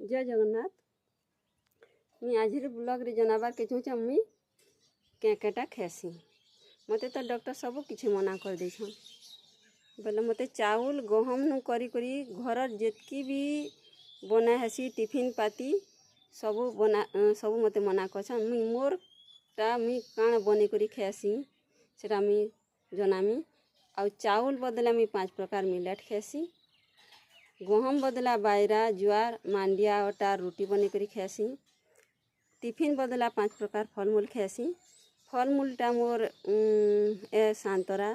जय जगन्नाथ। मुई आज ब्लॉग रे जनाबार के चाहूँ मुई केटा खेसी मते तो डॉक्टर सब किसी मना कर देछन बोले मते चाउल गहम नु करी करी घर जेतकी भी बना हेसी टिफिन पाती सब मते मना करछन। मुई मोर ता मुई काण बने करी खेसी सेटा मुई जनामी। आउ चाउल बदला मुई 5 प्रकार मिलेट खेसी, गहम बदला बायरा ज्वार मांडिया आटा रोटी बने करी खेसी, टिफिन बदला 5 प्रकार फलमूल खेसी। फलमूलटा मोर सांतरा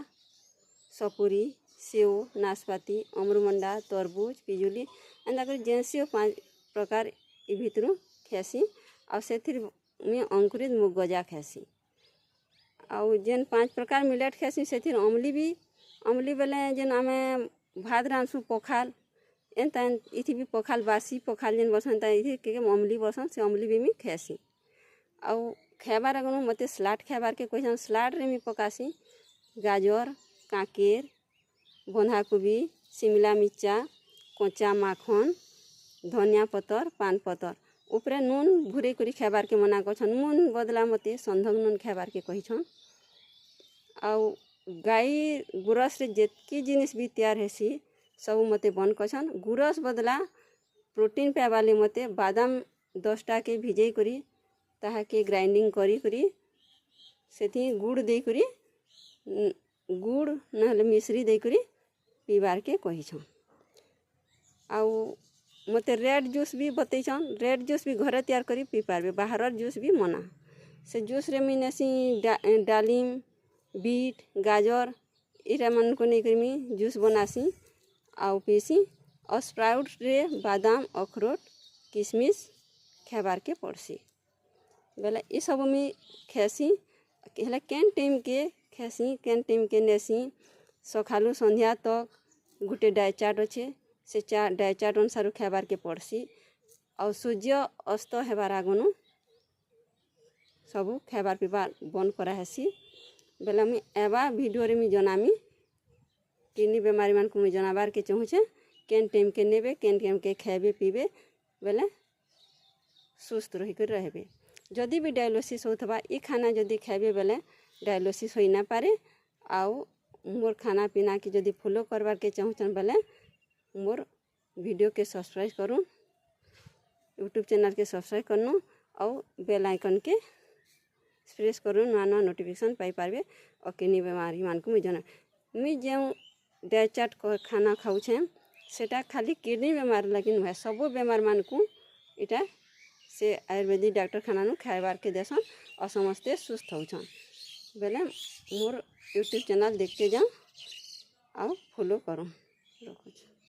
सपुरी सेव नाशपाती अमृतभंडा तरबूज पिजुली एंदा कर जेनसी 5 प्रकार इ भितरु खेसी। आ सेथिर मुई अंकुरित मुग गजा खेसी। आउ जेन 5 प्रकार मिलेट खेसी सेथिर अमली बेले जेन आमे भात रांधसु पखाल एंता इथि भी पखाल बासी पखाल जेन बसन ता इथि के अमली बसन से अमली भी मी खेसी। आउ खेबार अगनु मते सलाद खेबार के कहछन सलाद रे मी पकासी गाजर काकेर बंधाकोबी शिमला मिर्चा कच्चा माखन धनिया पतर पान पतर ऊपरे नून भुरे करी खेबार के मना करछन। नून बदला मते संधक नून खेबार के कहछन। आउ गाई गुरस रे जेतकी जिनिस भी तैयार हेसी सब मते बंद करछन। गुरस बदला प्रोटीन पाइबाले मते बादाम 10टा के भिजै करी ताहा के ग्राइंडिंग करी करी सेथि गुड़ दे करी गुड़ नहले मिश्री दे करी पीबार के कहिछन। आउ मते रेड जूस भी बतैछन। रेड जूस भी घरे तैयार करी पी पारबे बाहर जूस भी मना। से जूस रे मी नेसी डालिम बीट गाजर इरा मन को नहीं करी मी जूस बनासी आउ पीसी। और स्प्राउट रे बादाम अखरोट किशमिश खेबार के पड़सी बेले ये सब मी खेसी। हेले केन टाइम के खेसी केन टाइम के नेसी सखालू संध्या तक गुटे डाय चार्ट अच्छे से डाय चार्ट अनुसार खेबार के पड़सी। और सूर्य अस्त हेबार आगनु सब खेबार पीबार बंद करा हेसी बेले मुई एबा वीडियो रे मी जनामी किडनी बेमारी मान को मुई जनाबार के चाहूछे केन टाइम के नेबे केन टाइम के खेबे पीबे बेले सुस्त रही कर रहबे। जदि भी डायलिसिस होथबा ई खाना जदि खेबे बेले डायलिसिस होई ना पारे। आउ मोर खाना पीना के जदि फॉलो करबार के चाहूछन बेले मोर वीडियो के सब्सक्राइब करूँ यूट्यूब चैनल के सब्सक्राइब करनु और बेल आइकन के प्रेस करूँ नुआ नुआ नोटिफिकेशन पाई पारबे। और किडनी बेमारी मान को मुई जना मुई जो डाय चार्ट खाना खाऊछे सेटा खाली किडनी बेमार लगी नुहे सब बेमार मान को इटा से आयुर्वेदिक डॉक्टर खाना नु खाइबार के देसन और समस्ते सुस्त होछन बेले मोर यूट्यूब चैनल देखते जाओ और फॉलो करूँ।